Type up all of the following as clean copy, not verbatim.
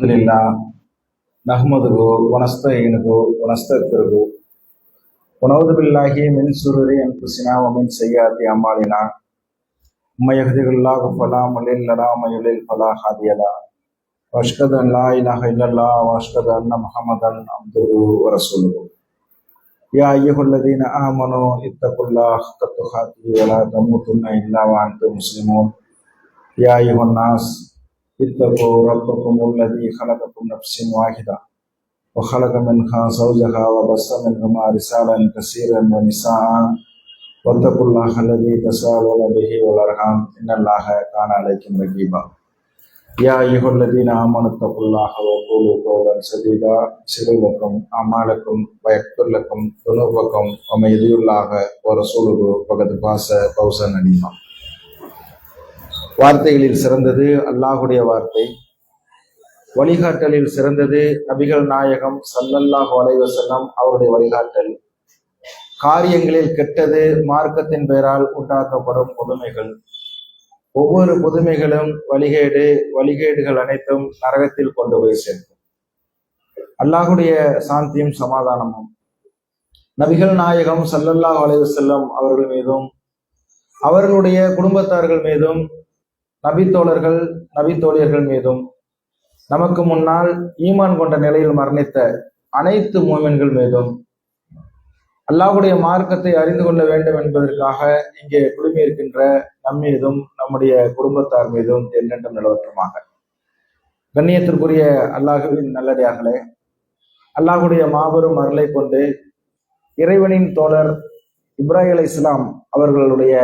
அல்ஹம்துலில்லாஹ் நஹ்மதுஹு வ நஸ்தஈனுஹு வ நஸ்தக்ஃபிருஹு வ நஊது பில்லாஹி மின் ஷுரூரி அன்ஃபுஸினா வ மின் ஸய்யிஆத்தி அமாலினா மன் யஹ்திஹில்லாஹு ஃபலா முضில்ல லஹு வ மன் யுض்லில் ஃபலா ஹாதிய லஹு வ அஷ்ஹது அன் லா இலாஹா இல்லல்லாஹ் வ அஷ்ஹது அன்ன முஹம்மதன் அப்துஹு வ ரசூலுஹு யா அய்யுஹல்லதீன ஆமனூ இத்தகுல்லாஹ ஹக்க துகாத்திஹி வ லா தமூதுன்ன இல்லா வ அன்தும் முஸ்லிமூன் யா அய்யுஹன் நாஸ் اتقوا ربكم الذي خلقكم نفس واحدة وخلق منها زوجها وبث منهما رجالا كثيرا ونساء واتقوا الله الذي تساءلون به والأرحام إن الله كان عليكم رقيبا يا أيها الذين آمنوا اتقوا الله وقولوا قولا سديدا يغفر لكم أعمالكم ويغفر لكم ذنوبكم ومن يطع الله ورسوله فقد فاز فوزا عظيما. வார்த்தைகளில் சிறந்தது அல்லாஹுடைய வார்த்தை, வழிகாட்டலில் சிறந்தது நபிகள் நாயகம் ஸல்லல்லாஹு அலைஹி வஸல்லம் அவருடைய வழிகாட்டல், காரியங்களில் கெட்டது மார்க்கத்தின் பெயரால் உண்டாக்கப்படும் புதுமைகள். ஒவ்வொரு புதுமைகளும் வழிகேடுகள் அனைத்தும் நரகத்தில் கொண்டு போய் சேர்க்கும். அல்லாஹுடைய சாந்தியும் சமாதானமும் நபிகள் நாயகம் ஸல்லல்லாஹு அலைஹி வஸல்லம் அவர்கள் மீதும் அவர்களுடைய குடும்பத்தார்கள் மீதும் நபித்தோழர்கள் நபித்தோழியர்கள் மீதும் நமக்கு முன்னால் ஈமான் கொண்ட நிலையில் மரணித்த அனைத்து மூமின்கள் மீதும் அல்லாஹ்வுடைய மார்க்கத்தை அறிந்து கொள்ள வேண்டும் என்பதற்காக இங்கே குழுமியிருக்கின்ற நம்மீதும் நம்முடைய குடும்பத்தார் மீதும் என்றென்றும் நிலவற்றமாக. கண்ணியத்திற்குரிய அல்லாஹ்வின் நல்லடியார்களே, அல்லாஹ்வுடைய மாபெரும் அருளை கொண்டு இறைவனின் தோழர் இப்ராஹிம் அலைஹிஸ்ஸலாம் அவர்களுடைய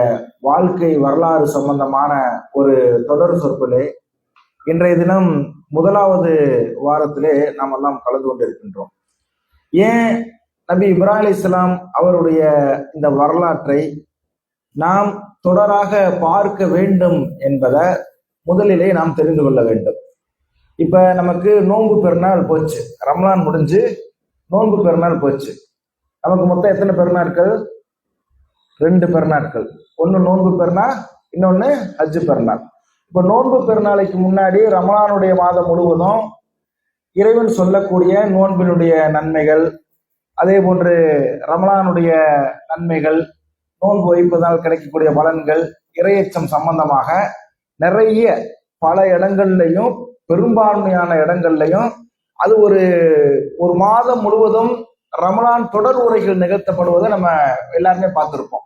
வாழ்க்கை வரலாறு சம்பந்தமான ஒரு தொடர் சொற்பிலே இன்றைய தினம் முதலாவது வாரத்திலே நாம் எல்லாம் கலந்து கொண்டிருக்கின்றோம். ஏன் நபி இப்ராஹிம் அலைஹிஸ்ஸலாம் அவருடைய இந்த வரலாற்றை நாம் தொடராக பார்க்க வேண்டும் என்பதை முதலிலே நாம் தெரிந்து கொள்ள வேண்டும். இப்ப நமக்கு நோன்பு பெருநாள் போச்சு, ரமலான் முடிஞ்சு நோன்பு பெருநாள் போச்சு. நமக்கு மொத்தம் எத்தனை பெருநாட்கள்? 2 பெருநாட்கள். ஒன்னு நோன்பு பெருநாள், இன்னொன்னு ஹஜ்ஜு பெருநாள். இப்ப நோன்பு பெருநாளைக்கு முன்னாடி ரமலானுடைய மாதம் முழுவதும் இறைவன் சொல்லக்கூடிய நோன்பினுடைய நன்மைகள், அதே போன்று ரமலானுடைய நன்மைகள், நோன்பு வைப்பதால் கிடைக்கக்கூடிய பலன்கள், இறையச்சம் சம்பந்தமாக நிறைய பல இடங்கள்லையும் பெரும்பான்மையான இடங்கள்லையும் அது ஒரு மாதம் முழுவதும் ரமலான் தொடர் உரைகள் நிகழ்த்தப்படுவதை நம்ம எல்லாருமே பார்த்திருப்போம்.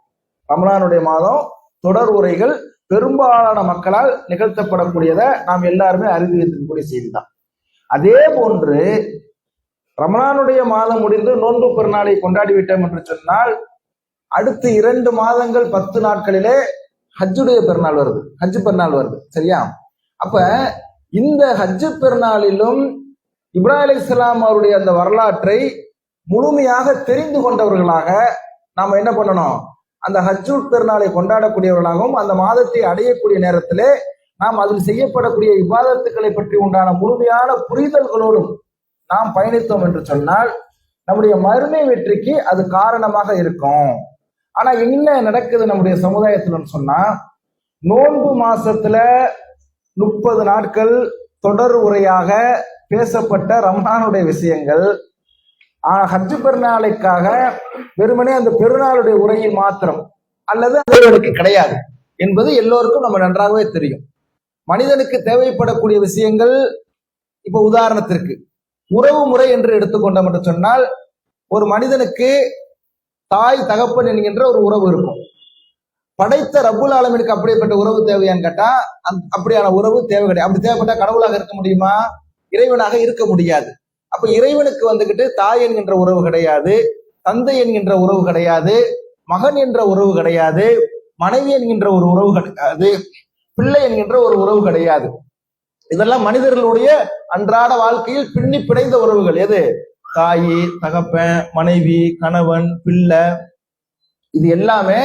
ரமலானுடைய மாதம் தொடர் உரைகள் பெரும்பாலான மக்களால் நிகழ்த்தப்படக்கூடியதை நாம் எல்லாருமே அறிந்து வைத்திருக்கக்கூடிய செய்தி தான். அதே போன்று ரமலானுடைய மாதம் முடிந்து நோன்பு பெருநாளை கொண்டாடி விட்டோம் என்று சொன்னால் அடுத்து 2 மாதங்கள் 10 நாட்களிலே ஹஜ்ஜுடைய பெருநாள் வருது, ஹஜ்ஜு பெருநாள் வருது. சரியா? அப்ப இந்த ஹஜ்ஜு பெருநாளிலும் இப்ராஹிம் அலைஹிஸ்ஸலாம் அவருடைய அந்த வரலாற்றை முழுமையாக தெரிந்து கொண்டவர்களாக நாம் என்ன பண்ணணும்? அந்த ஹஜ்ஜு பெருநாளை கொண்டாடக்கூடியவர்களாகவும் அந்த மாதத்தை அடையக்கூடிய நேரத்திலே நாம் அதில் செய்யப்படக்கூடிய இபாதத்துக்களை பற்றி உண்டான முழுமையான புரிதல்களோடும் நாம் பயணித்தோம் என்று சொன்னால் நம்முடைய மறுமை வெற்றிக்கு அது காரணமாக இருக்கும். ஆனா என்ன நடக்குது நம்முடைய சமுதாயத்துலன்னு சொன்னா, நோன்பு மாசத்துல 30 நாட்கள் தொடர் உரையாக பேசப்பட்ட ரமலானுடைய விஷயங்கள் ஹஜ்ஜு பெருநாளைக்காக வெறுமனே அந்த பெருநாளுடைய உரையில் மாத்திரம் அல்லது அது கிடையாது என்பது எல்லோருக்கும் நம்ம நன்றாகவே தெரியும். மனிதனுக்கு தேவைப்படக்கூடிய விஷயங்கள், இப்ப உதாரணத்திற்கு உறவு முறை என்று எடுத்துக்கொண்டோம் என்று சொன்னால், ஒரு மனிதனுக்கு தாய் தகப்பன் என்கின்ற ஒரு உறவு இருக்கும். படைத்த ரப்புல் ஆலமீனுக்கு அப்படிப்பட்ட உறவு தேவையான்னு கேட்டா அப்படியான உறவு தேவை கிடையாது. அப்படி தேவைப்பட்டா கடவுளாக இருக்க முடியுமா? இறைவனாக இருக்க முடியாது. அப்ப இறைவனுக்கு வந்துகிட்டு தாய் என்கின்ற உறவு கிடையாது, தந்தை என்கின்ற உறவு கிடையாது, மகன் என்ற உறவு கிடையாது, மனைவி என்கின்ற ஒரு உறவு கிடையாது, பிள்ளை என்கின்ற ஒரு உறவு கிடையாது. இதெல்லாம் மனிதர்களுடைய அன்றாட வாழ்க்கையில் பின்னி பிணைந்த உறவுகள். எது? தாய் தகப்பன், மனைவி, கணவன், பிள்ளை, இது எல்லாமே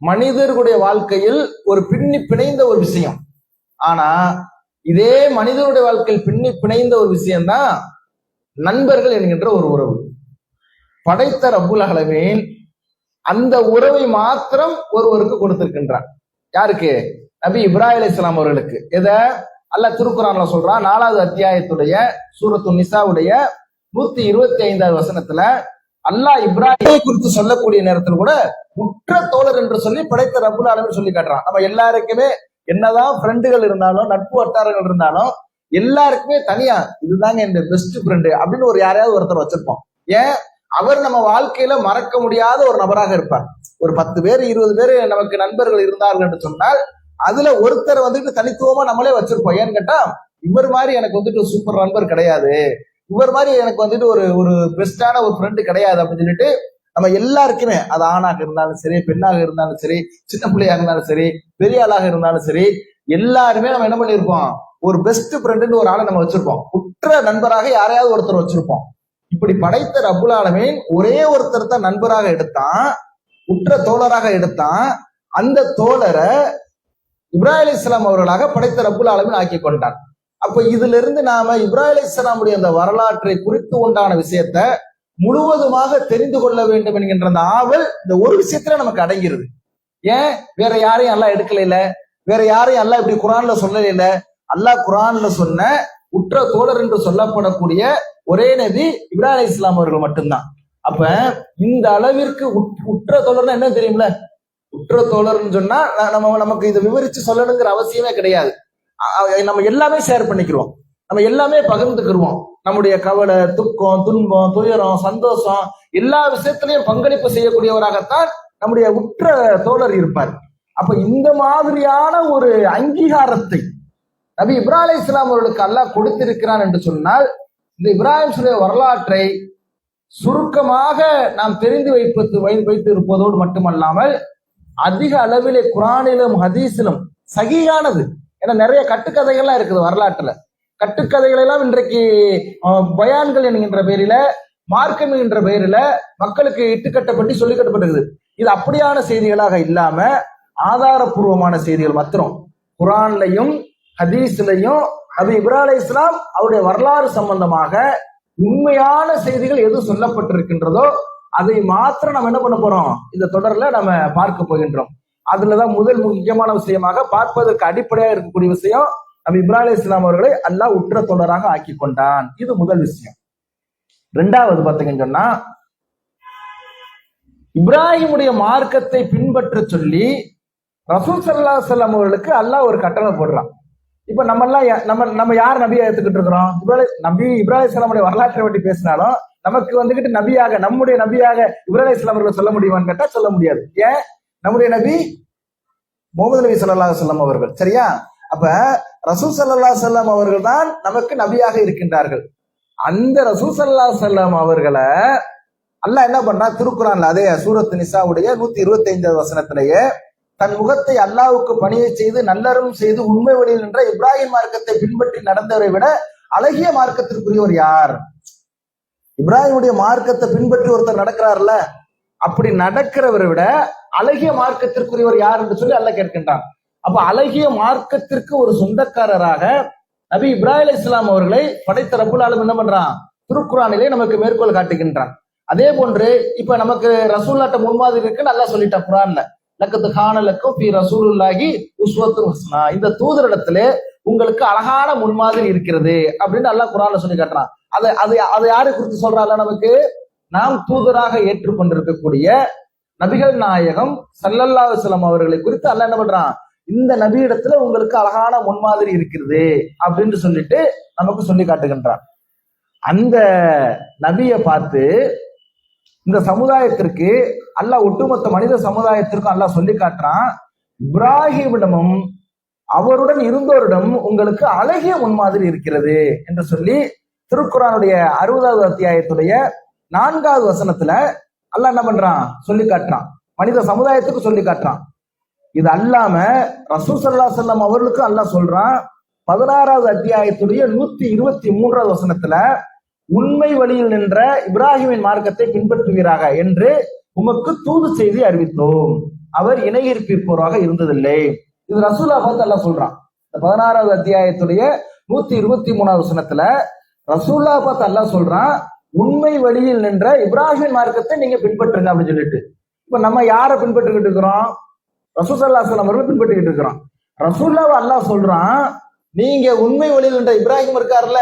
மனிதர்களுடைய வாழ்க்கையில் ஒரு பின்னி பிணைந்த ஒரு விஷயம். ஆனா இதே மனிதனுடைய வாழ்க்கையில் பின்னி பிணைந்த ஒரு விஷயம்தான் நண்பர்கள் என்கின்ற ஒரு உறவு. படைத்த ரப்புல் ஆலமீன் அந்த உறவை மாத்திரம் ஒருவருக்கு கொடுத்திருக்கின்றான். யாருக்கு? நபி இப்ராஹிம் அலைஹிஸ்ஸலாம் அவர்களுக்கு. எதை? அல்லாஹ் திருக்குறான்ல சொல்றான். 4வது அத்தியாயத்துடைய சூரத்து நிசாவுடைய 125வது வசனத்துல அல்லாஹ் இப்ராஹிமை குறித்து சொல்லக்கூடிய நேரத்தில் கூட உற்ற தோழர் என்று சொல்லி படைத்த ரப்புல் ஆலமீன் சொல்லி காட்டுறான். நம்ம எல்லாருக்குமே என்னதான் ஃப்ரெண்டுகள் இருந்தாலும், நட்பு வட்டாரங்கள் இருந்தாலும், எல்லாருக்குமே தனியா இதுதாங்க இந்த பெஸ்ட் ஃப்ரெண்டு அப்படின்னு ஒரு யாரையாவது ஒருத்தர் வச்சிருப்போம். ஏன்? அவர் நம்ம வாழ்க்கையில மறக்க முடியாத ஒரு நபராக இருப்பார். ஒரு 10 பேர் 20 பேர் நமக்கு நண்பர்கள் இருந்தார்கள் என்று சொன்னால் அதுல ஒருத்தர் வந்துட்டு தனித்துவமா நம்மளே வச்சிருப்போம். ஏன்னு கேட்டா, இவர் மாதிரி எனக்கு வந்துட்டு சூப்பர் நண்பர் கிடையாது, இவர் மாதிரி எனக்கு வந்துட்டு ஒரு ஒரு பெஸ்டான ஒரு ஃப்ரெண்டு கிடையாது அப்படின்னு சொல்லிட்டு நம்ம எல்லாருக்குமே, அது ஆணாக இருந்தாலும் சரி, பெண்ணாக இருந்தாலும் சரி, சின்ன பிள்ளையாக இருந்தாலும் சரி, பெரிய ஆளாக இருந்தாலும் சரி, எல்லாருமே நம்ம என்ன பண்ணிருப்போம், ஒரு பெஸ்ட் ஃப்ரெண்டுன்னு ஒரு ஆளை நம்ம வச்சிருப்போம். உற்ற நண்பராக யாரையாவது ஒருத்தர் வச்சிருப்போம். இப்படி படைத்த ரப்புல் ஆலமீன் ஒரே ஒருத்தர் தான் நண்பராக எடுத்தான், உற்ற தோழராக எடுத்தான். அந்த தோழரை இப்ராஹிம் அலைஹிஸ்ஸலாம் அவர்களாக படைத்த ரப்புல் ஆலமீன் ஆக்கி கொண்டான். அப்ப இதுல இருந்து நாம இப்ராஹிம் அலைஹிஸ்ஸலாமுடைய அந்த வரலாற்றை குறித்து உண்டான விஷயத்த முழுவதுமாக தெரிந்து கொள்ள வேண்டும் என்கின்ற அந்த ஆவல் இந்த ஒரு விஷயத்துல நமக்கு அடங்கிறது. ஏன்? வேற யாரையும் அல்லாஹ் எடுக்கல, வேற யாரையும் அல்லாஹ் இப்படி குர்ஆன்ல சொல்லல. அல்லாஹ் குர்ஆன்ல சொன்ன உற்ற தோழர் என்று சொல்லப்படக்கூடிய ஒரே நபி இப்ராஹிம் அலைஹிஸ்ஸலாம் அவர்கள் மட்டும்தான். அப்ப இந்த அளவிற்கு உற்ற தோழர்னா என்ன தெரியும்ல? உற்ற தோழர்னு சொன்னா நமக்கு இதை விவரிச்சு சொல்லணுங்கிற அவசியமே கிடையாது. நம்ம எல்லாமே ஷேர் பண்ணிக்கிறோம், நம்ம எல்லாமே பகிர்ந்துக்கிடுவோம். நம்முடைய கவலை, துக்கம், துன்பம், துயரம், சந்தோஷம் எல்லா விஷயத்திலையும் பங்களிப்பு செய்யக்கூடியவராகத்தான் நம்முடைய உற்ற தோழர் இருப்பார். அப்ப இந்த மாதிரியான ஒரு அங்கீகாரத்தை நபி இப்ராஹிம் அலைஹிஸ்ஸலாம் அவர்களுக்கு அல்லாஹ் கொடுத்திருக்கிறான் என்று சொன்னால், இந்த இப்ராஹிம் வரலாற்றை சுருக்கமாக நாம் தெரிந்து வைத்து இருப்பதோடு மட்டுமல்லாமல் அதிக அளவிலே குர்ஆனிலும் ஹதீஸிலும் சஹீஹானது, ஏன்னா நிறைய கட்டுக்கதைகள்லாம் இருக்குது வரலாற்றுல. கட்டுக்கதைகள் எல்லாம் இன்றைக்கு பயான்கள் என்கின்ற பெயரில, மார்க்கம் என்கின்ற பெயரில மக்களுக்கு இட்டுக்கட்டப்பட்டு சொல்லி கட்டப்பட்டிருக்குது. இது அப்படியான செய்திகளாக இல்லாம ஆதாரபூர்வமான செய்திகள் மாத்திரம் குர்ஆன்லையும் ஹதீஸ்லையும் நபி இப்ராஹிம் அலைஹிஸ்ஸலாம் அவருடைய வரலாறு சம்பந்தமாக உண்மையான செய்திகள் எது சொல்லப்பட்டிருக்கின்றதோ அதை மாத்திரம் நம்ம என்ன பண்ண போறோம், இந்த தொடர்ல நம்ம பார்க்க போகின்றோம். அதுலதான் முதல் முக்கியமான விஷயமாக பார்ப்பதற்கு அடிப்படையாக இருக்கக்கூடிய விஷயம், நபி இப்ராஹிம் அலைஹிஸ்ஸலாம் அவர்களை அல்லாஹ் உற்ற தொடராக ஆக்கி கொண்டான். இது முதல் விஷயம். 2வது பாத்தீங்கன்னு சொன்னா, இப்ராஹிமுடைய மார்க்கத்தை பின்பற்ற சொல்லி ரசூல் ஸல்லல்லாஹு அலைஹி வஸல்லம் அவர்களுக்கு அல்லாஹ் ஒரு கட்டளை போடுறான். இப்ப நம்ம யார் நபியா எடுத்துக்கிட்டு இருக்கிறோம்? நபி இப்ராஹிம் அலைஹிஸ்ஸலாமுடைய வரலாற்றை பற்றி பேசினாலும் நமக்கு வந்துகிட்டு நபியாக, நம்முடைய நபியாக இப்ராஹிம் அலைஹிஸ்ஸலாம் அவர்களை சொல்ல முடியுமான்னு கேட்டா சொல்ல முடியாது. ஏன்? நம்முடைய நபி முஹம்மது நபி ஸல்லல்லாஹு அலைஹி வஸல்லம் அவர்கள், சரியா? அப்ப ரசூல் ஸல்லல்லாஹு அலைஹி வஸல்லம் அவர்கள் தான் நமக்கு நபியாக இருக்கின்றார்கள். அந்த ரசூல் ஸல்லல்லாஹு அலைஹி வஸல்லம் அவர்களை அல்லாஹ் என்ன பண்றா, திருக்குறான்ல அதே சூரத்து நிசாவுடைய 125வது வசனத்திலேயே தன் முகத்தை அல்லாஹ்வுக்கு பணியை செய்து நல்லறம் செய்து உண்மை வழியில் நின்ற இப்ராஹிம் மார்க்கத்தை பின்பற்றி நடந்தவரை விட அழகிய மார்க்கத்திற்குரியவர் யார்? இப்ராஹிமுடைய மார்க்கத்தை பின்பற்றி ஒருத்தர் நடக்கிறார்ல, அப்படி நடக்கிறவரை விட அழகிய மார்க்கத்திற்குரியவர் யார் என்று சொல்லி அல்லாஹ் கேட்கின்றான். அப்ப அழகிய மார்க்கத்திற்கு ஒரு சொந்தக்காரராக நபி இப்ராஹிம் அலைஹிஸ்ஸலாம் அவர்களை படைத்த ரப்புல் ஆலமீன் என்ன பண்றான், திருக்குறானிலே நமக்கு மேற்கோள் காட்டுகின்றான். அதே போன்று இப்ப நமக்கு ரசூலுல்லாஹ்ட்ட முன்மாதிரி இருக்குன்னு அல்லாஹ் சொல்லிட்டான் குர்ஆன்ல, லக்கத் கான லக்கும் ஃபீ ரசூலுல்லாஹி உஸ்வத்துன் ஹஸனா, இந்த தூதரிடத்திலே உங்களுக்கு அழகான முன்மாதிரி இருக்கிறது அப்படின்னு அல்லாஹ் குர்ஆன்ல சொல்லி காட்டுறான். அதை யாரு குறித்து சொல்றாங்க? நமக்கு நாம் தூதராக ஏற்றுக்கொண்டிருக்கக்கூடிய நபிகள் நாயகம் ஸல்லல்லாஹு அலைஹி வஸல்லம் அவர்களை குறித்து அல்லாஹ் என்ன பண்றான், இந்த நபியிடத்துல உங்களுக்கு அழகான முன்மாதிரி இருக்கிறது அப்படின்னு சொல்லிட்டு நமக்கு சொல்லி காட்டுகின்றான். அந்த நபியை பார்த்து இந்த சமுதாயத்திற்கு அல்லாஹ், ஒட்டுமொத்த மனித சமுதாயத்திற்கும் அல்லாஹ் சொல்லி காட்டுறான், இப்ராஹிமிடமும் அவருடன் இருந்தோரிடம் உங்களுக்கு அழகிய முன்மாதிரி இருக்கிறது என்று சொல்லி திருக்குறானுடைய 60வது அத்தியாயத்துடைய 4வது வசனத்துல அல்லாஹ் என்ன பண்றான், சொல்லி காட்டுறான், மனித சமுதாயத்துக்கு சொல்லி காட்டுறான். இது அல்லாம ரசூல் ஸல்லல்லாஹு அலைஹி வஸல்லம் அவர்களுக்கு அல்லாஹ் சொல்றான், 16வது அத்தியாயத்துடைய 123வது வசனத்துல உண்மை வழியில் நின்ற இப்ராஹிமின் மார்க்கத்தை பின்பற்றுவீராக என்று உமக்கு தூது செய்தி அறிவித்தோம், அவர் இணையிருப்போராக இருந்ததில்லை. இது ரசூலா பார்த்து அல்லாஹ் சொல்றான். இந்த 16வது அத்தியாயத்துடைய 123வது வசனத்துல ரசூல்லா பார்த்து அல்லாஹ் சொல்றான், உண்மை வழியில் நின்ற இப்ராஹிம் மார்க்கத்தை நீங்க பின்பற்றுங்க அப்படின்னு சொல்லிட்டு. இப்ப நம்ம யாரை பின்பற்றிக்கிட்டு இருக்கிறோம்? ரசூல் ஸல்லல்லாஹு அலைஹி வஸல்லம் அவர்களை பின்பற்றிக்கிட்டு இருக்கிறோம். ரசூல்லாவை அல்லாஹ் சொல்றான், நீங்க உண்மை வழியில் என்ற இப்ராஹிம் இருக்காருல்ல,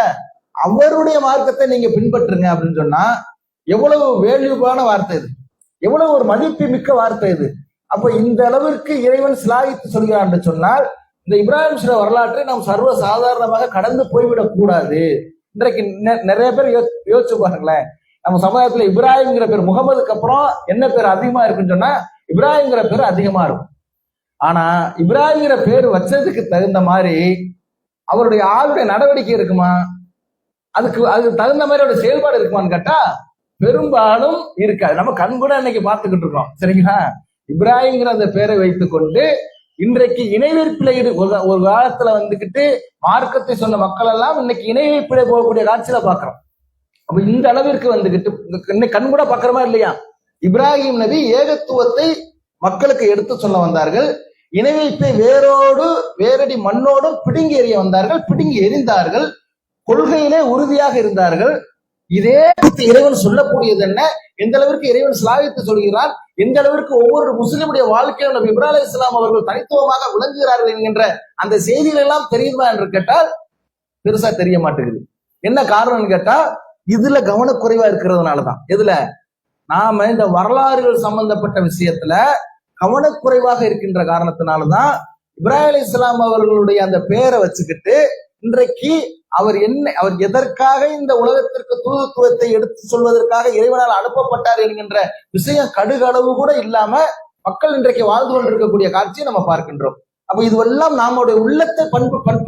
அவருடைய மார்க்கத்தை நீங்க பின்பற்றுங்க அப்படின்னு சொன்னா எவ்வளவு வேல்யூபான வார்த்தை இது, எவ்வளவு ஒரு மதிப்பு மிக்க வார்த்தை இது. அப்ப இந்த அளவிற்கு இறைவன் சிலாகித்து சொல்கிறான் என்று சொன்னால் இந்த இப்ராஹிம் வரலாற்றை நாம் சர்வ சாதாரணமாக கடந்து போய்விடக் கூடாது. இன்றைக்கு நிறைய பேர் யோசிச்சு பாருங்களேன், நம்ம சமுதாயத்துல இப்ராஹிம்ங்கிற பேர் முகமதுக்கு அப்புறம் என்ன பேர் அதிகமா இருக்குன்னு சொன்னா இப்ராஹிம்ங்கிற பேர் அதிகமா இருக்கும். ஆனா இப்ராஹிம்ங்கிற பேர் வச்சதுக்கு தகுந்த மாதிரி அவருடைய ஆளுடைய நடவடிக்கை இருக்குமா, அதுக்கு தகுந்த மாதிரி அவருடைய செயல்பாடு இருக்குமான்னு கேட்டா பெரும்பாலும் இருக்காது. நம்ம கண் கூட இன்னைக்கு பார்த்துக்கிட்டு இருக்கோம். சரிங்களா, இப்ராஹிம்ங்கிற அந்த பேரை வைத்துக் கொண்டு இன்றைக்கு இணைவேற்பிலை ஒரு காலத்துல வந்துகிட்டு மார்க்கத்தை சொன்ன மக்கள் எல்லாம் இன்னைக்கு இணைவேற்பிலை போகக்கூடிய காட்சியில பாக்குறோம். அப்ப இந்த அளவிற்கு வந்துகிட்டு கண் கூட பாக்குறமா இல்லையா, இப்ராஹிம் நபி ஏகத்துவத்தை மக்களுக்கு எடுத்து சொல்ல வந்தார்கள். இணைவைப்பை வேரடி மண்ணோடும் பிடுங்கி எறிய வந்தார்கள், பிடுங்கி எறிந்தார்கள், கொள்கையிலே உறுதியாக இருந்தார்கள். இதே இறைவன் சொல்லக்கூடியது என்ன, எந்த அளவிற்கு இறைவன் சிலாகித்து சொல்கிறான், எந்த அளவிற்கு ஒவ்வொரு முஸ்லிமுடைய வாழ்க்கையில் நபி இப்ராஹிம் அலைஹிஸ்ஸலாம் அவர்கள் தனித்துவமாக விளங்குகிறார்கள் என்கின்ற அந்த செய்திகள் எல்லாம் தெரியுமா என்று கேட்டால் பெருசா தெரிய மாட்டேங்குது. என்ன காரணம்னு கேட்டா இதுல கவனக்குறைவா இருக்கிறதுனாலதான். எதுல, நாம இந்த வரலாறுகள் சம்பந்தப்பட்ட விஷயத்துல கவனக்குறைவாக இருக்கின்ற காரணத்தினாலதான் இப்ராஹிம் அலைஹிஸ்ஸலாம் அவர்களுடைய அந்த பேரை வச்சுக்கிட்டு இன்றைக்கு அவர் எதற்காக இந்த உலகத்திற்கு தூதுத்துவத்தை எடுத்து சொல்வதற்காக இறைவனால் அனுப்பப்பட்டார் என்கின்ற விஷயம் கடுகளவு கூட இல்லாம மக்கள் இன்றைக்கு வாழ்ந்து கொண்டிருக்கக்கூடிய காட்சியை நம்ம பார்க்கின்றோம். அப்ப இதுவெல்லாம் நம்முடைய உள்ளத்தை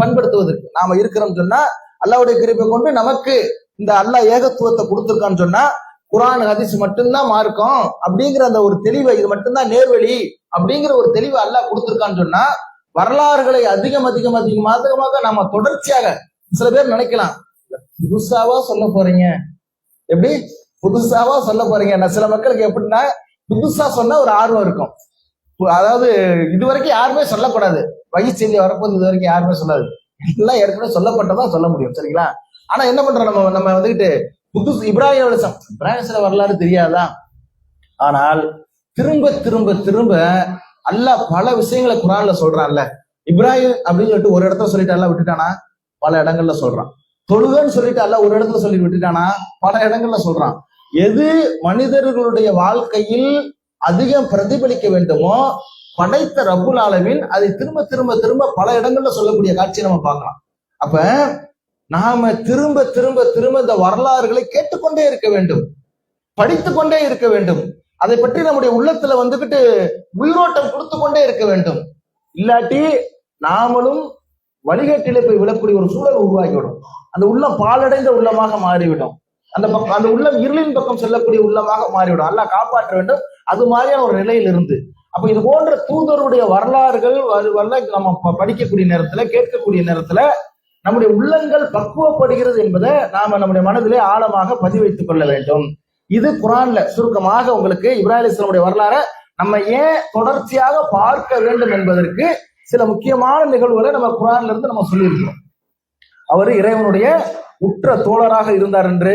பண்படுத்துவதற்கு நாம இருக்கிறோம் சொன்னா அல்லாஹ்வுடைய கிருபை கொண்டு நமக்கு இந்த அல்லாஹ் ஏகத்துவத்தை கொடுத்திருக்கான்னு சொன்னா குர்ஆன் ஹதீஸ் மட்டும்தான் மார்க்கம் அப்படிங்கிற அந்த ஒரு தெளிவை, இது மட்டும்தான் நேர்வழி அப்படிங்கிற ஒரு தெளிவை அல்லாஹ் கொடுத்திருக்கான்னு சொன்னா வரலாறுகளை அதிகமாக நாம தொடர்ச்சியாக, சில பேர் நினைக்கலாம் புதுசாவா சொல்ல போறீங்க, எப்படி புதுசாவா சொல்ல போறீங்க. சில மக்களுக்கு எப்படின்னா புதுசா சொன்னா ஒரு ஆர்வம் இருக்கும். அதாவது இதுவரைக்கும் யாருமே சொல்லக்கூடாது, வகை செய்தி வரப்போது இதுவரைக்கும் யாருமே சொல்லாது, எல்லாம் ஏற்கனவே சொல்லப்பட்டதான் சொல்ல முடியும். சரிங்களா, ஆனா என்ன பண்றோம், நம்ம வந்துகிட்டு இப்ராஹிம் வரலாறு தெரியாதா, ஆனால் திரும்ப திரும்ப திரும்ப அல்லாஹ் பல விஷயங்களை குர்ஆன்ல சொல்றான்ல. இப்ராஹிம் அப்படின்னு சொல்லிட்டு ஒரு இடத்துல சொல்லிட்டு அல்லாஹ் விட்டுட்டானா, பல இடங்கள்ல சொல்றான். தொழுகன்னு சொல்லிட்டு அல்லாஹ் ஒரு இடத்துல சொல்லி விட்டுட்டானா, பல இடங்கள்ல சொல்றான். எது மனிதர்களுடைய வாழ்க்கையில் அதிகம் பிரதிபலிக்க வேண்டுமோ படைத்த ரப்புல் ஆலமீன் அதை திரும்ப திரும்ப திரும்ப பல இடங்கள்ல சொல்லக்கூடிய காட்சியை நம்ம பார்க்கலாம். அப்ப நாம திரும்ப திரும்ப திரும்ப இந்த வரலாறுகளை கேட்டுக்கொண்டே இருக்க வேண்டும், படித்துக் கொண்டே இருக்க வேண்டும், அதை பற்றி நம்முடைய உள்ளத்துல வந்துகிட்டு உயிரோட்டம் கொடுத்து கொண்டே இருக்க வேண்டும். இல்லாட்டி நாமளும் வழிகட்டிலே போய் விடக்கூடிய ஒரு சூழல் உருவாகிவிடும். அந்த உள்ளம் பாலடைந்த உள்ளமாக மாறிவிடும், அந்த உள்ளம் இருளின் பக்கம் செல்லக்கூடிய உள்ளமாக மாறிவிடும். அல்லாஹ் காப்பாற்ற வேண்டும் அது மாதிரியான ஒரு நிலையில் இருந்து. அப்ப இது போன்ற தூதருடைய வரலாறுகள் நம்ம படிக்கக்கூடிய நேரத்துல, கேட்கக்கூடிய நேரத்துல நம்முடைய உள்ளங்கள் பக்குவப்படுகிறது என்பதை நாம நம்முடைய மனதிலே ஆழமாக பதிவைத்துக் கொள்ள வேண்டும். இது குர்ஆன்ல சுருக்கமாக உங்களுக்கு இப்ராஹிம் அலைஹிஸ்ஸலாமுடைய வரலாறை நம்ம ஏன் தொடர்ச்சியாக பார்க்க வேண்டும் என்பதற்கு சில முக்கியமான நிகழ்வுகளை நம்ம குர்ஆன்ல இருந்து நம்ம சொல்லியிருக்கிறோம். அவர் இறைவனுடைய உற்ற தோழராக இருந்தார் என்று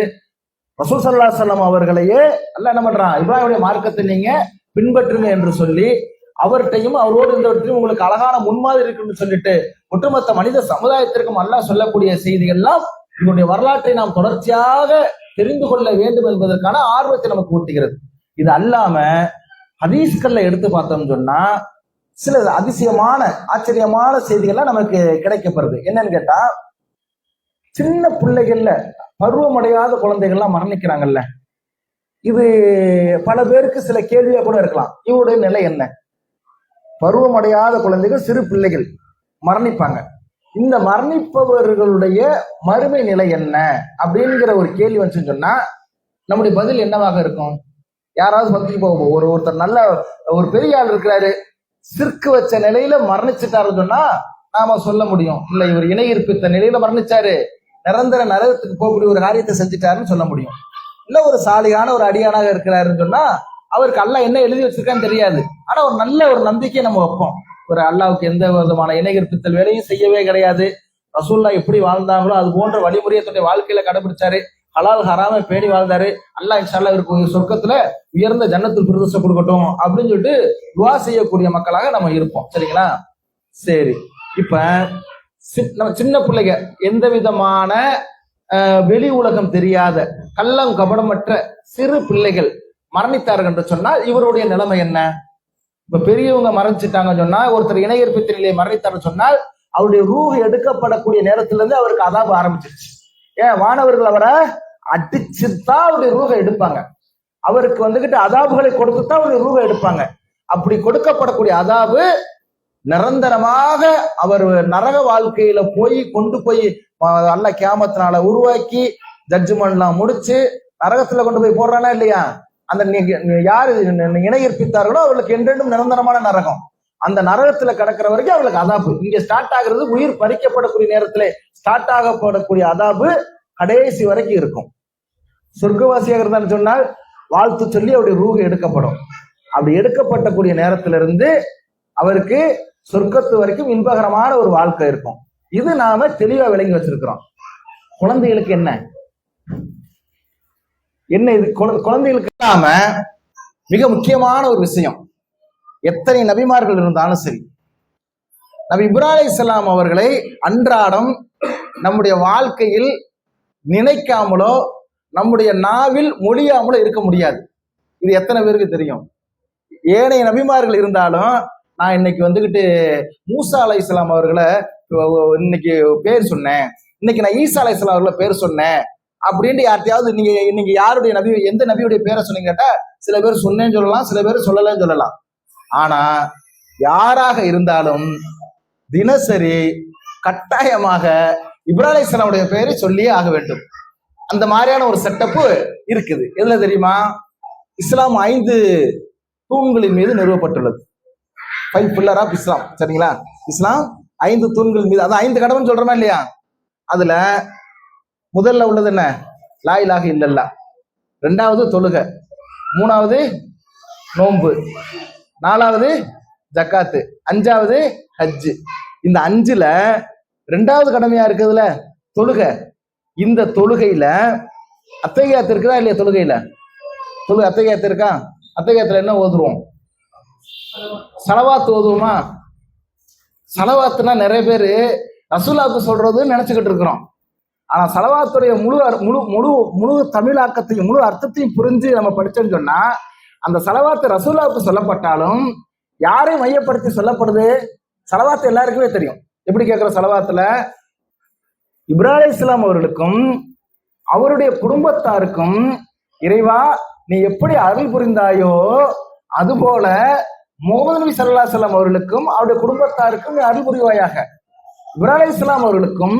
ரசூல் ஸல்லல்லாஹு அலைஹி வஸல்லம் அவர்களையே அல்லாஹ் என்ன பண்றான், இப்ராஹிமுடைய மார்க்கத்தை நீங்க பின்பற்றுங்க என்று சொல்லி அவர்கிட்டையும் அவரோடு இருந்தவற்றையும் உங்களுக்கு அழகான முன்மாதிரி இருக்குன்னு சொல்லிட்டு ஒட்டுமொத்த மனித சமுதாயத்திற்கும் அல்லாஹ் சொல்லக்கூடிய செய்திகள்லாம் இதனுடைய வரலாற்றை நாம் தொடர்ச்சியாக தெரிந்து கொள்ள வேண்டும் என்பதற்கான ஆர்வத்தை நமக்கு ஊட்டுகிறது. இது அல்லாம ஹதீஸ்கள்ல எடுத்து பார்த்தோம்னு சொன்னா சில அதிசயமான ஆச்சரியமான செய்திகள்லாம் நமக்கு கிடைக்கப்படுது. என்னன்னு கேட்டா, சின்ன பிள்ளைகள்ல பருவமடையாத குழந்தைகள்லாம் மரணிக்கிறாங்கல்ல, இது பல பேருக்கு சில கேள்வியா கூட இருக்கலாம். இவருடைய நிலை என்ன, பருவமடையாத குழந்தைகள் சிறு பிள்ளைகள் மரணிப்பாங்க, இந்த மரணிப்பவர்களுடைய மறுமை நிலை என்ன அப்படிங்கிற ஒரு கேள்வி வந்துச்சுன்னு சொன்னா நம்முடைய பதில் என்னவாக இருக்கும்? யாராவது பத்திக்கு போக ஒருத்தர் நல்ல ஒரு பெரிய ஆள் இருக்கிறாரு, சிற்கு வச்ச நிலையில மரணிச்சுட்டாருன்னு சொன்னா நாம சொல்ல முடியும், இல்ல இவர் இணை இருப்பித்த நிலையில மரணிச்சாரு, நிரந்தர நரகத்துக்கு போகக்கூடிய ஒரு காரியத்தை செஞ்சுட்டாருன்னு சொல்ல முடியும். இல்ல ஒரு சாலியான ஒரு அடியானாக இருக்கிறாருன்னு சொன்னா அவருக்கு அல்லாஹ் என்ன எழுதி வச்சிருக்கான்னு தெரியாது, ஆனா ஒரு நல்ல ஒரு நம்பிக்கையை நம்ம வைப்போம். ஒரு அல்லாஹ்வுக்கு எந்த விதமான இணை கற்பித்தல் வேலையும் செய்யவே கிடையாது, ரசூலுல்லாஹ் எப்படி வாழ்ந்தாங்களோ அது போன்ற வழிமுறையை தன்னுடைய வாழ்க்கையில கடைபிடிச்சாரு, ஹலால் ஹராமை பேணி வாழ்ந்தாரு, அல்லாஹ் இன்ஷா அல்லாஹ் இவருக்கு சொர்க்கத்துல உயர்ந்த ஜன்னத்துல் ஃபிர்தௌஸை கொடுக்கட்டும் அப்படின்னு சொல்லிட்டு துஆ செய்யக்கூடிய மக்களாக நம்ம இருப்போம். சரிங்களா, சரி. இப்ப நம்ம சின்ன பிள்ளைங்க, எந்த விதமான வெளி உலகம் தெரியாத கள்ளம் கபடமற்ற சிறு பிள்ளைகள் மரணித்தார்கள் என்று சொன்னால் இவருடைய நிலைமை என்ன? இப்ப பெரியவங்க மரணிச்சுட்டாங்கன்னு சொன்னா, ஒருத்தர் இணையற்பித்திலே மரணித்தார்னு சொன்னால் அவருடைய ரூஹ் எடுக்கப்படக்கூடிய நேரத்திலிருந்து அவருக்கு அதாபு ஆரம்பிச்சிருச்சு. ஏன் வானவர்கள் அவரை அடிச்சுதான் அவருடைய ரூஹை எடுப்பாங்க. அவருக்கு வந்துகிட்டு அதாபுகளை கொடுத்துதான் அவருடைய ரூஹை எடுப்பாங்க. அப்படி கொடுக்கப்படக்கூடிய அதாபு நிரந்தரமாக அவர் நரக வாழ்க்கையில கொண்டு போய் அல்ல கியாமத்தினால உருவாக்கி ஜட்ஜ்மெண்ட்லாம் முடிச்சு நரகத்துல கொண்டு போய் போடுறானா இல்லையா? அந்த யாரு இணையற்பித்தார்களோ அவர்களுக்கு என்றென்றும் நிரந்தரமான நரகம். அந்த நரகத்துல கிடக்கிற வரைக்கும் அவளுக்கு அதாபு. இங்க ஸ்டார்ட் ஆகுறது உயிர் பறிக்கப்படக்கூடிய நேரத்துல ஸ்டார்ட் ஆகப்படக்கூடிய அதாபு கடைசி வரைக்கும் இருக்கும். சொர்க்கவாசியாக இருந்தான்னு சொன்னால் வாழ்த்து சொல்லி அவருடைய ரூஹ் எடுக்கப்படும். அப்படி எடுக்கப்பட்டக்கூடிய நேரத்திலிருந்து அவருக்கு சொர்க்கத்து வரைக்கும் இன்பகரமான ஒரு வாழ்க்கை இருக்கும். இது நாம தெளிவா விளங்கி வச்சிருக்கிறோம். குழந்தைகளுக்கு என்ன இது குழந்தைகளுக்கு நாம மிக முக்கியமான ஒரு விஷயம். எத்தனை நபிமார்கள் இருந்தாலும் சரி, நபி இப்ராஹிம் அலைஹிஸ்ஸலாம் அவர்களை அன்றாடம் நம்முடைய வாழ்க்கையில் நினைக்காமலோ நம்முடைய நாவில் மொழியாமலோ இருக்க முடியாது. இது எத்தனை பேருக்கு தெரியும்? ஏனைய நபிமார்கள் இருந்தாலும் நான் இன்னைக்கு வந்துகிட்டு மூசா அலைஹிஸ்ஸலாம் அவர்களை இன்னைக்கு பேர் சொன்னேன், இன்னைக்கு நான் ஈசா அலைஹிஸ்ஸலாம் அவர்களை பேர் சொன்னேன் அப்படின்ட்டு யார்ட்டையாவது நீங்க யாருடைய நபி, எந்த நபியுடைய பேரை சொன்னீங்க கேட்டா சில பேர் சொன்னேன்னு சொல்லலாம், சில பேர் சொல்லலன்னு சொல்லலாம். ஆனா யாராக இருந்தாலும் தினசரி கட்டாயமாக இப்ராஹிம் அலைஹிஸ்ஸலாமுடைய பெயரை சொல்லியே ஆக வேண்டும். அந்த மாதிரியான ஒரு செட்டப்பு இருக்குது. எதுல தெரியுமா? இஸ்லாம் 5 தூண்களின் மீது நிறுவப்பட்டுள்ளது. 5 பில்லர் ஆஃப் இஸ்லாம். சரிங்களா? இஸ்லாம் 5 தூண்கள் மீது, அதான் 5 கடவுள்னு சொல்றோமா இல்லையா? அதுல முதல்ல உள்ளது என்ன? லா இலாஹ இல்லல்லாஹ். 2வது தொழுகை, 3வது நோன்பு, 4வது ஜக்காத்து, 5வது ஹஜ்ஜு. இந்த 5ல 2வது கடமையா இருக்குதுல தொழுகை. இந்த தொழுகையில அத்தகையாத்து இருக்குதா இல்லையா? தொழுகையில அத்தகையாத்து இருக்கா? அத்தகையாத்துல என்ன ஓதுருவோம்? சலவாத்து ஓதுவோமா? சலவாத்துனா நிறைய பேரு ரசூலுல்லாஹ்க்கு சொல்றதுன்னு நினைச்சுக்கிட்டு இருக்கிறோம். ஆனா சலவாத்துடைய முழு முழு முழு முழு தமிழாக்கத்தையும் முழு அர்த்தத்தையும் புரிஞ்சு நம்ம படிச்சோம்னு சொன்னா, அந்த சலவாத்து ரசூலுல்லாஹ்க்கு சொல்லப்பட்டாலும் யாரை மையப்படுத்தி சொல்லப்படுது? சலவாத்து எல்லாருக்குமே தெரியும். எப்படி கேட்கிற? சலவாத்துல இப்ராஹிம் அலைஹிஸ்ஸலாம் அவர்களுக்கும் அவருடைய குடும்பத்தாருக்கும் இறைவா நீ எப்படி அருள் புரிந்தாயோ அதுபோல முஹம்மது நபி ஸல்லல்லாஹு அலைஹி வஸல்லம் அவர்களுக்கும் அவருடைய குடும்பத்தாருக்கும் நீ அருள் புரிவாயாக. இப்ராஹிம் அலைஹிஸ்ஸலாம் அவர்களுக்கும்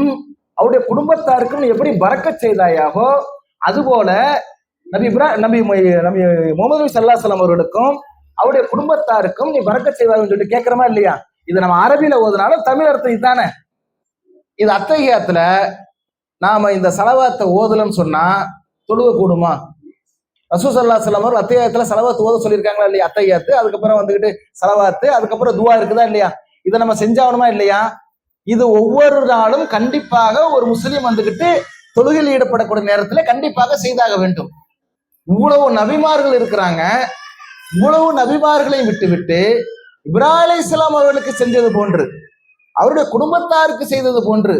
அவருடைய குடும்பத்தாருக்கும் நீ எப்படி பரக்கத் செய்தாயாகோ அதுபோல நபி முஹம்மது நபி ஸல்லல்லாஹு அலைஹி வஸல்லம் அவர்களுக்கும் அவருடைய குடும்பத்தாருக்கும் நீ பரக்கத் செய்வாய்ன்னு சொல்லிட்டு கேட்கிறோமா இல்லையா? இது நம்ம அரபியில ஓதுனாலும் தமிழ் அர்த்தம் இதுதானே. இது அத்தகையாத்துல நாம இந்த சலவாத்தை ஓதலன்னு சொன்னா தொழுக கூடுமா? ரசூல் ஸல்லல்லாஹு அலைஹி வஸல்லம் அவர்கள் அத்தகையாத்துல சலவாத்து ஓத சொல்லியிருக்காங்களா இல்லையா? அத்தகையாத்து, அதுக்கப்புறம் வந்துகிட்டு சலவாத்து, அதுக்கப்புறம் துவா இருக்குதா இல்லையா? இதை நம்ம செஞ்சாகணுமா இல்லையா? இது ஒவ்வொரு நாளும் கண்டிப்பாக ஒரு முஸ்லீம் வந்துகிட்டு தொழுகையில் ஈடுபடக்கூடிய நேரத்துல கண்டிப்பாக செய்தாக வேண்டும். இவ்வளவு நபிமார்கள் இருக்கிறாங்க. இவ்வளவு நபிமார்களையும் விட்டு இப்ராஹிம் அலைஹிஸ்ஸலாம் அவர்களுக்கு செஞ்சது போன்று, அவருடைய குடும்பத்தாருக்கு செய்தது போன்று,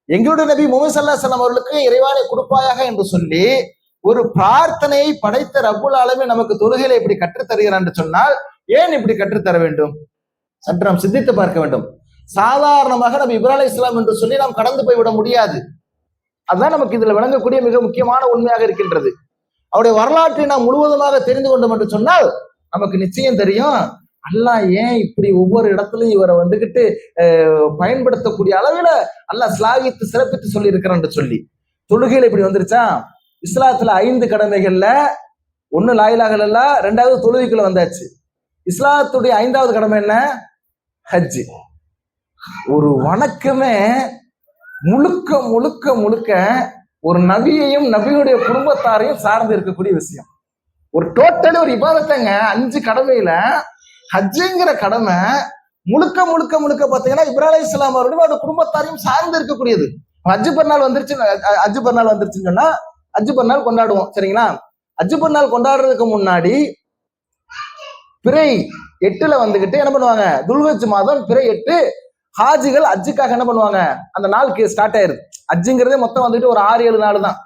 எங்களுடைய நபி முஹம்மது ஸல்லல்லாஹு அலைஹி வஸல்லம் அவர்களுக்கு இறைவானை கொடுப்பாயாக என்று சொல்லி ஒரு பிரார்த்தனையை படைத்த ரப்புல் ஆலமீன் நமக்கு தொழுகையில இப்படி கற்றுத்தருகிறான் என்று சொன்னால் ஏன் இப்படி கற்றுத்தர வேண்டும்? சற்று நாம் சிந்தித்து பார்க்க வேண்டும். சாதாரணமாக நபி இப்ராஹிம் அலைஹிஸ்ஸலாம் என்று சொல்லி நாம் கடந்து போய்விட முடியாது. அதுதான் நமக்கு இதுல விளங்கக்கூடிய மிக முக்கியமான உண்மையாக இருக்கின்றது. அவருடைய வரலாற்றை நாம் முழுவதுமாக தெரிந்து கொண்டோம் என்று சொன்னால் நமக்கு நிச்சயம் தெரியும் அல்லாஹ் ஏன் இப்படி ஒவ்வொரு இடத்துலயும் இவரை வந்துகிட்டு பயன்படுத்தக்கூடிய அளவுல அல்லாஹ் ஸ்லாகித்து சிறப்பித்து சொல்லி இருக்கிறான் என்று சொல்லி. தொழுகையில இப்படி வந்துருச்சா? இஸ்லாத்துல 5 கடமைகள்ல 1 லா இலாஹ இல்லல்லாஹ், 2வது தொழுகைக்குள்ள வந்தாச்சு. இஸ்லாத்துடைய 5வது கடமை என்ன? ஹஜ். ஒரு வணக்கமே முழுக்க முழுக்க முழுக்க ஒரு நபியையும் நபியுடைய குடும்பத்தாரையும் சார்ந்து இருக்கக்கூடிய விஷயம். ஒரு டோட்டலி ஒரு இபாதத்தைங்க. 5 கடமையில ஹஜ்ஜுங்கிற கடமை முழுக்க முழுக்க முழுக்க பாத்தீங்கன்னா இப்ராஹிம் அலைஹிஸ்ஸலாம் அவருடைய அவருடைய குடும்பத்தாரையும் சார்ந்து இருக்கக்கூடியது. ஹஜ்ஜு பெருநாள் வந்துருச்சுன்னு சொன்னா ஹஜ்ஜு பெருநாள் கொண்டாடுவோம். சரிங்களா? ஹஜ்ஜு பெருநாள் கொண்டாடுறதுக்கு முன்னாடி பிறை 8ல வந்துகிட்டு என்ன பண்ணுவாங்க? துல்ஹஜ் மாதம் பிறை 8 ஹாஜிகள் ஹஜ்ஜுக்காக என்ன பண்ணுவாங்க, அந்த நாள் ஸ்டார்ட் ஆயிருது. ஹஜ்ஜுங்கிறதே மொத்தம் வந்துட்டு ஒரு 6-7 நாள் தான்.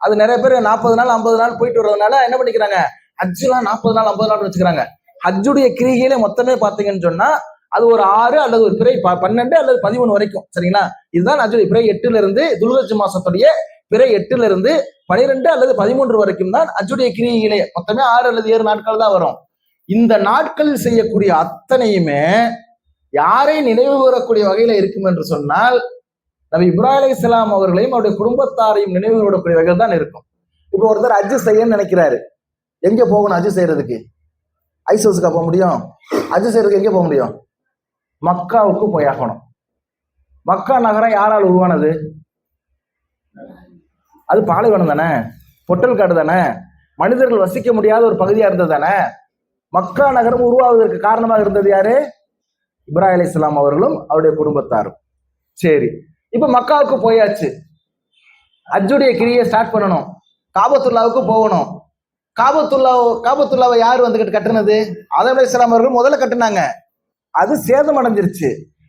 அது நிறைய பேர் 40 நாள் 50 நாள் போயிட்டு வர்றதுனால என்ன பண்ணிக்கிறாங்க, ஹஜ்ஜுலாம் 40 நாள் 50 நாள் வச்சுக்கிறாங்க. ஹஜ்ஜுடைய கிரிகையில மொத்தமே பாத்தீங்கன்னு சொன்னா அது ஒரு 6 அல்லது ஒரு பிறை 12 அல்லது 13 வரைக்கும். சரிங்களா, இதுதான் ஹஜ்ஜுடைய பிறை 8ல இருந்து துல்ஹஜ் மாசத்துடைய பிறை 8ல இருந்து 12 அல்லது 13 வரைக்கும் தான் ஹஜ்ஜுடைய கிரிகையிலே. மொத்தமே 6 அல்லது 7 நாட்கள் தான் வரும். இந்த நாட்களில் செய்யக்கூடிய அத்தனையுமே யாரை நினைவு கூறக்கூடிய வகையில இருக்கும் என்று சொன்னால் நபி இப்ராஹிம் அலைஹிஸ்ஸலாம் அவர்களையும் அவருடைய குடும்பத்தாரையும் நினைவு கூறக்கூடிய வகையில் தான் இருக்கும். இப்போ ஒருத்தர் ஹஜ் செய்யணும்னு நினைக்கிறாரு, எங்க போகணும் ஹஜ் செய்யறதுக்கு? ஐஸ் ஹவுஸுக்கா போக முடியும்? ஹஜ் செய்யறதுக்கு எங்க போக முடியும்? மக்காவுக்கு போயாகணும். மக்கா நகரம் யாரால் உருவானது? அது பாலைவனம் தானே, பொட்டல் காடு தானே, மனிதர்கள் வசிக்க முடியாத ஒரு பகுதியா இருந்தது தானே. மக்கா நகரம் உருவாவதற்கு காரணமாக இருந்தது யாரு? இப்ராஹிம் அலைஹிஸ்ஸலாம் அவர்களும் அவருடைய குடும்பத்தாரும். சரி, இப்ப மக்காவுக்கு போயாச்சு, ஹஜ்ஜுடைய கிரியை ஸ்டார்ட் பண்ணணும், காபத்துல்லாவுக்கு போகணும். காபத்துல்லாவை யார் வந்துகிட்டு கட்டுனது? ஆதம் அலைஹிஸ்ஸலாம் அவர்கள் முதல்ல கட்டுனாங்க, அது சேதம் அடைஞ்சிருச்சு.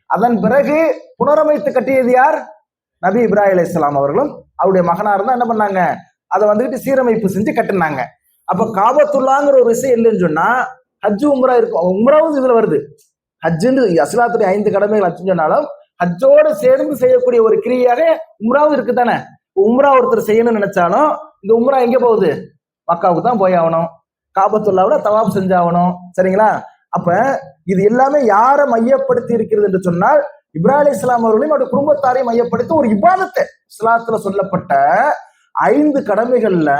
அதன் பிறகு புனரமைத்து கட்டியது யார்? நபி இப்ராஹிம் அலைஹிஸ்ஸலாம் அவர்களும் அவருடைய மகனா இருந்தா என்ன பண்ணாங்க, அதை வந்துகிட்டு சீரமைப்பு செஞ்சு கட்டினாங்க. அப்ப காபத்துல்லாங்கிற ஒரு விஷயம் இல்லைன்னு சொன்னா ஹஜ்ஜு உம்ரா இருக்கும். உம்ராவும் இதுல வருது. ஹஜ்ஜுன்னு இஸ்லாத்துடைய 5 கடமைகள் ஹஜ்ஜு சொன்னாலும் ஹஜ்ஜோடு சேர்ந்து செய்யக்கூடிய ஒரு கிரியாக உம்ராவும் இருக்கு தானே. உம்ரா ஒருத்தர் செய்யணும்னு நினைச்சாலும் இந்த உம்ரா எங்க போகுது? மக்காவுக்கு தான் போய் ஆகணும், காபத்துல்லாவோட தவாப் செஞ்சாகணும். சரிங்களா? அப்ப இது எல்லாமே யாரை மையப்படுத்தி இருக்கிறது என்று சொன்னால் இப்ராஹிம் அலைஹிஸ்ஸலாம் அவர்களையும் அவருடைய குடும்பத்தாரையும் மையப்படுத்தி ஒரு இபாதத்தை. இஸ்லாத்துல சொல்லப்பட்ட 5 கடமைகள்ல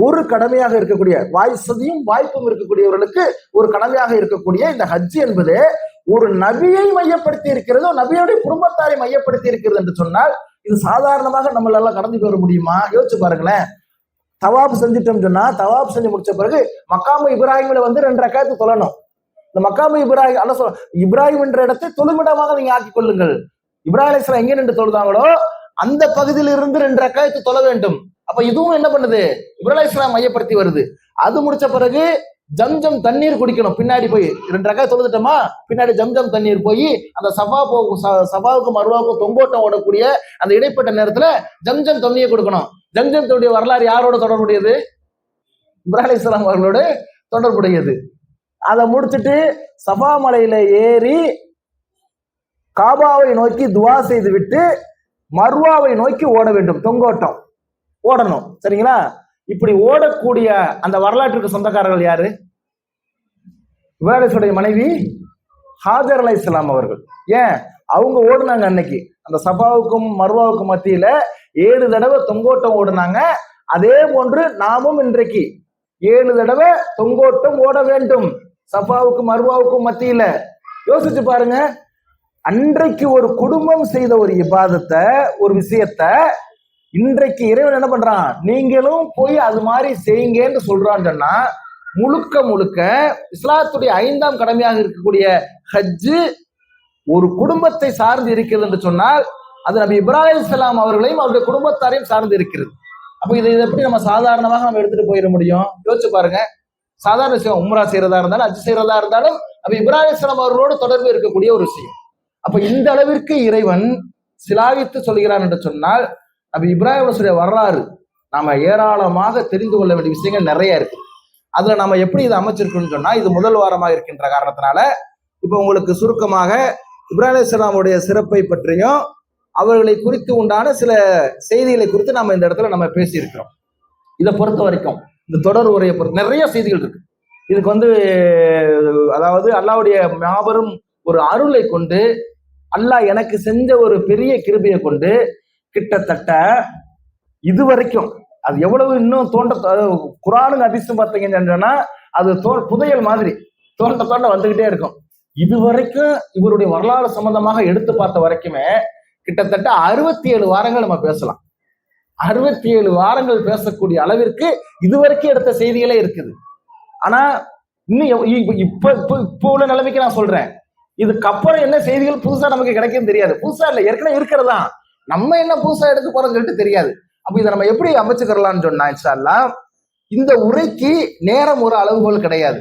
ஒரு கடமையாக இருக்கக்கூடிய வசதியும் வாய்ப்பும் இருக்கக்கூடியவர்களுக்கு ஒரு கடமையாக இருக்கக்கூடிய இந்த ஹஜ் என்பது ஒரு நபியை மையப்படுத்தி இருக்கிறது, நபியுடைய குடும்பத்தாரை மையப்படுத்தி இருக்கிறது என்று சொன்னால் இது சாதாரணமாக நம்மளால கடந்து போக முடியுமா? யோசிச்சு பாருங்களேன். தவாப் செஞ்சுட்டோம் சொன்னா, தவாப் செஞ்சு முடிச்ச பிறகு மக்காமு இப்ராஹிம்ல வந்து 2 ரக்காத்து தொழணும். இந்த மக்காமு இப்ராஹிம் அல்ல சொல்ல, இப்ராஹிம் என்ற இடத்தை தொழுமிடமாக நீங்க ஆக்கிக் கொள்ளுங்கள். இப்ராஹிம் அலைஹிஸ்ஸலாம் எங்க நின்று தொழுதாங்களோ அந்த பகுதியில் இருந்து 2 ரக்காத்து தொழ வேண்டும். அப்ப இதுவும் என்ன பண்ணுது? இப்ராஹிம் அலைஹிஸ்ஸலாம் மையப்படுத்தி வருது. அது முடிச்ச பிறகு ஜம்ஜம் தண்ணீர் குடிக்கணும். பின்னாடி போய் 2 ரக்காத் தொழுதுட்டோமா, பின்னாடி ஜம்ஜம் தண்ணீர் போய் அந்த சஃபாவுக்கும் மர்வாவுக்கும் தொங்கோட்டம் ஓடக்கூடிய அந்த இடைப்பட்ட நேரத்துல ஜம்ஜம் தண்ணியை கொடுக்கணும். ஜம்ஜம் தண்ணிய வரலாறு யாரோட தொடர்புடையது? இப்ராஹிம் அலைஹிஸ்ஸலாம் அவர்களோட தொடர்புடையது. அதை முடிச்சுட்டு சஃபா மலையில ஏறி காபாவை நோக்கி துவா செய்து விட்டு மர்வாவை நோக்கி ஓட வேண்டும். தொங்கோட்டம் ஓடணும். சரிங்களா? இப்படி ஓடக்கூடிய அந்த வரலாற்றுக்கு சொந்தக்காரர்கள் யாரு? இப்ராஹிமுடைய மனைவி ஹாஜர் அலைஹிஸ்ஸலாம் அவர்கள். ஏன் அவங்க ஓடுனாங்க அன்னைக்கு அந்த சஃபாவுக்கும் மர்வாவுக்கும் மத்தியில 7 தடவை தொங்கோட்டம் ஓடுனாங்க. அதே போன்று நாமும் இன்றைக்கு 7 தடவை தொங்கோட்டம் ஓட வேண்டும் சஃபாவுக்கும் மர்வாவுக்கும் மத்தியில. யோசிச்சு பாருங்க, அன்றைக்கு ஒரு குடும்பம் செய்த ஒரு இபாதத்தை, ஒரு விஷயத்த இன்றைக்கு இறைவன் என்ன பண்றான்? நீங்களும் போய் அது மாதிரி செய்யுங்கன்னு சொல்றான்னு சொன்னா முழுக்க முழுக்க இஸ்லாத்துடைய 5ஆம் கடமையாக இருக்கக்கூடிய ஹஜ்ஜு ஒரு குடும்பத்தை சார்ந்து இருக்கிறது என்று சொன்னால் அது நபி இப்ராஹிம் அலைஹிஸ்ஸலாம் அவர்களையும் அவருடைய குடும்பத்தாரையும் சார்ந்து இருக்கிறது. அப்ப இதை எப்படி நம்ம சாதாரணமாக நம்ம எடுத்துட்டு போயிட முடியும்? யோசிச்சு பாருங்க. சாதாரண விஷயம், உம்ரா செய்யறதா இருந்தாலும் ஹஜ் செய்யறதா இருந்தாலும் நபி இப்ராஹிம் அலைஹிஸ்ஸலாம் அவர்களோடு தொடர்பு இருக்கக்கூடிய ஒரு விஷயம். அப்ப இந்த அளவிற்கு இறைவன் சிலாகித்து சொல்கிறான் என்று சொன்னால் நபி இப்ராஹிமுடைய வரலாறு நாம ஏராளமாக தெரிந்து கொள்ள வேண்டிய விஷயங்கள் நிறைய இருக்கு. அதுல நம்ம எப்படி இதை அமைச்சிருக்கோம்னு சொன்னா, இது முதல் வாரமாக இருக்கின்ற காரணத்தினால இப்ப உங்களுக்கு சுருக்கமாக இப்ராஹிம் அலைஹிஸ்ஸலாமுடைய சிறப்பை பற்றியும் அவர்களை குறித்து உண்டான சில செய்திகளை குறித்து நம்ம இந்த இடத்துல நம்ம பேசி இருக்கிறோம். இதை பொறுத்த வரைக்கும் இந்த தொடர் உரையை பொறுத்த நிறைய செய்திகள் இருக்கு. இதுக்கு வந்து அதாவது அல்லாஹ்வுடைய மாபெரும் ஒரு அருளை கொண்டு, அல்லாஹ் எனக்கு செஞ்ச ஒரு பெரிய கிருபையை கொண்டு கிட்டத்தட்ட இதுவரைக்கும் அது எவ்வளவு இன்னும் குர்ஆனும் ஹதீஸும் பார்த்தீங்கன்னு சொன்னா அது புதையல் மாதிரி தோண்ட வந்துகிட்டே இருக்கும். இதுவரைக்கும் இவருடைய வரலாறு சம்பந்தமாக எடுத்து பார்த்த வரைக்குமே கிட்டத்தட்ட 67 வாரங்கள் நம்ம பேசலாம். 67 வாரங்கள் பேசக்கூடிய அளவிற்கு இதுவரைக்கும் எடுத்த செய்திகளே இருக்குது. ஆனா இன்னும் இப்ப உள்ள நிலைமைக்கு நான் சொல்றேன், இதுக்கப்புறம் என்ன செய்திகள் புதுசா நமக்கு கிடைக்கும் தெரியாது. புதுசா இல்ல, ஏற்கனவே இருக்கிறதா, நம்ம என்ன புதுசா எடுக்க போறோம்னு சொல்லிட்டு தெரியாது. அப்ப இதை நம்ம எப்படி அமைச்சுக்கலாம்னு சொன்னா, இன்ஷா அல்லாஹ் இந்த உரைக்கு நேரம் ஒரு அளவுகோல் கிடையாது.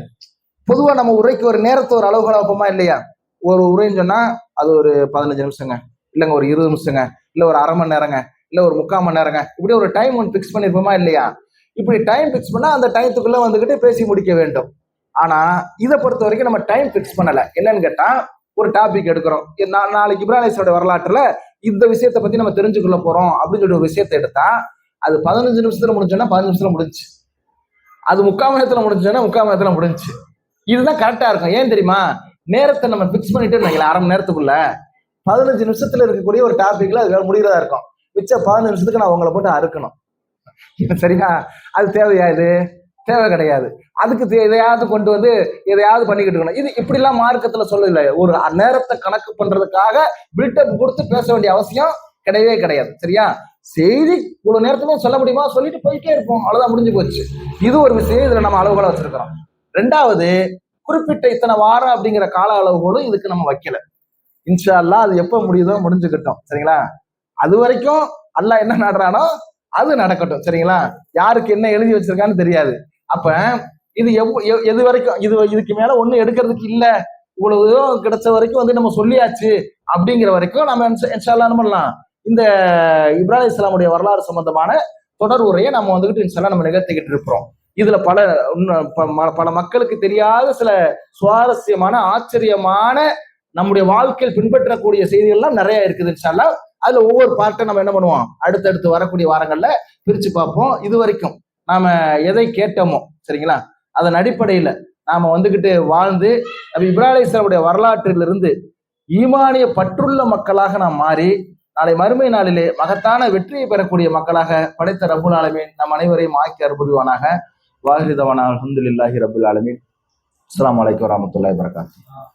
பொதுவா நம்ம உரைக்கு ஒரு நேரத்தை ஒரு அளவுகோல் வைப்போமா இல்லையா? ஒரு உரைன்னு சொன்னா அது ஒரு 15 நிமிஷங்க, இல்லைங்க ஒரு 20 நிமிஷங்க, இல்ல ஒரு அரை மணி நேரங்க, இல்ல ஒரு 3/4 மணி நேரங்க, இப்படி ஒரு டைம் ஒன்று பிக்ஸ் பண்ணிருப்போமா இல்லையா? இப்படி டைம் பிக்ஸ் பண்ணா அந்த டைத்துக்குள்ள வந்துகிட்டு பேசி முடிக்க வேண்டும். ஆனா இதை பொறுத்த வரைக்கும் நம்ம டைம் பிக்ஸ் பண்ணல. என்னன்னு கேட்டா, ஒரு டாபிக் எடுக்கிறோம், நாளைக்கு இப்ராஹிம் அலைஹிஸ்ஸலாமுடைய வரலாற்றுல இந்த விஷயத்தை பத்தி நம்ம தெரிஞ்சுக்கொள்ள போறோம் அப்படின்னு சொல்லி ஒரு விஷயத்தை எடுத்தா அது 15 நிமிஷத்துல முடிஞ்சோன்னா 15 நிமிஷத்துல முடிஞ்சு, அது 3/4 மணி நேரத்துல முடிஞ்சோன்னா 3/4 மணி நேரத்துல முடிஞ்சு. இதுதான் கரெக்டா இருக்கும். ஏன் தெரியுமா? நேரத்தை நம்ம பிக்ஸ் பண்ணிட்டு அரை மணி நேரத்துக்குள்ள 15 நிமிஷத்துல இருக்கக்கூடிய ஒரு டாபிக்ல அது முடிகிறதா இருக்கும். மிச்ச 15 நிமிஷத்துக்கு நான் உங்களை போட்டு அறுக்கணும். சரியா? அது தேவையா? இது தேவை கிடையாது. அதுக்கு எதையாவது கொண்டு வந்து எதையாவது பண்ணிக்கிட்டு இருக்கணும். இது இப்படிலாம் மார்க்கத்துல சொல்லல. ஒரு நேரத்தை கணக்கு பண்றதுக்காக பில்டப் கொடுத்து பேச வேண்டிய அவசியம் கிடையவே கிடையாது. சரியா? செய்தி இவ்வளவு நேரத்துல சொல்ல முடியுமா சொல்லிட்டு போயிட்டே இருப்போம், அவ்வளவுதான், முடிஞ்சு போச்சு. இது ஒரு விஷயம், இதுல நம்ம அளவுகளை வச்சிருக்கிறோம். ரெண்டாவது, குறிப்பிட்ட இத்தனை வாரம் அப்படிங்கிற கால அளவுகளும் இதுக்கு நம்ம வைக்கல. இன்ஷா அல்லாஹ் அது எப்ப முடியுதோ முடிஞ்சுக்கிட்டோம். சரிங்களா? அது வரைக்கும் அல்லாஹ் என்ன நாடுறானோ அது நடக்கட்டும். சரிங்களா? யாருக்கு என்ன எழுதி வச்சிருக்கான்னு தெரியாது. அப்ப இது எது வரைக்கும் இதுக்கு மேல ஒண்ணு எடுக்கிறதுக்கு இல்ல, இவ்வளவு கிடைச்ச வரைக்கும் வந்து நம்ம சொல்லியாச்சு அப்படிங்கிற வரைக்கும் நம்ம இன்ஷா அல்லாஹ் என்ன பண்ணலாம், இந்த இப்ராஹிம் அலைஹிஸ்ஸலாமுடைய வரலாறு சம்பந்தமான தொடர் உரையை நம்ம வந்துகிட்டு இன்ஷா அல்லாஹ் நம்ம நிகழ்த்திக்கிட்டு இருக்கிறோம். இதுல பல மக்களுக்கு தெரியாத சில சுவாரஸ்யமான ஆச்சரியமான நம்முடைய வாழ்க்கையில் பின்பற்றக்கூடிய செய்திகள் எல்லாம் நிறைய இருக்குது இன்ஷா அல்லாஹ். அதுல ஒவ்வொரு பார்ட்டை நம்ம என்ன பண்ணுவோம், அடுத்தடுத்து வரக்கூடிய வாரங்கள்ல பிரிச்சு பார்ப்போம். இது வரைக்கும் நாம எதை கேட்டோமோ, சரிங்களா, அதன் அடிப்படையில நாம வந்துகிட்டு வாழ்ந்து நபி இப்ராஹிம் அலைஹிஸ்ஸலாமுடைய வரலாற்றிலிருந்து ஈமானிய பற்றுள்ள மக்களாக நாம் மாறி நாளை மறுமை நாளிலே மகத்தான வெற்றியை பெறக்கூடிய மக்களாக படைத்த ரப்புல் ஆலமீன் நம் அனைவரையும் ஆக்கி அருள்புரிவானாக. வாஹிரு தவானா அல்ஹம்துலில்லாஹி ரப்பில் ஆலமீன். அஸ்ஸலாமு அலைக்கும் வரஹ்மத்துல்லாஹி வபரகாத்துஹு.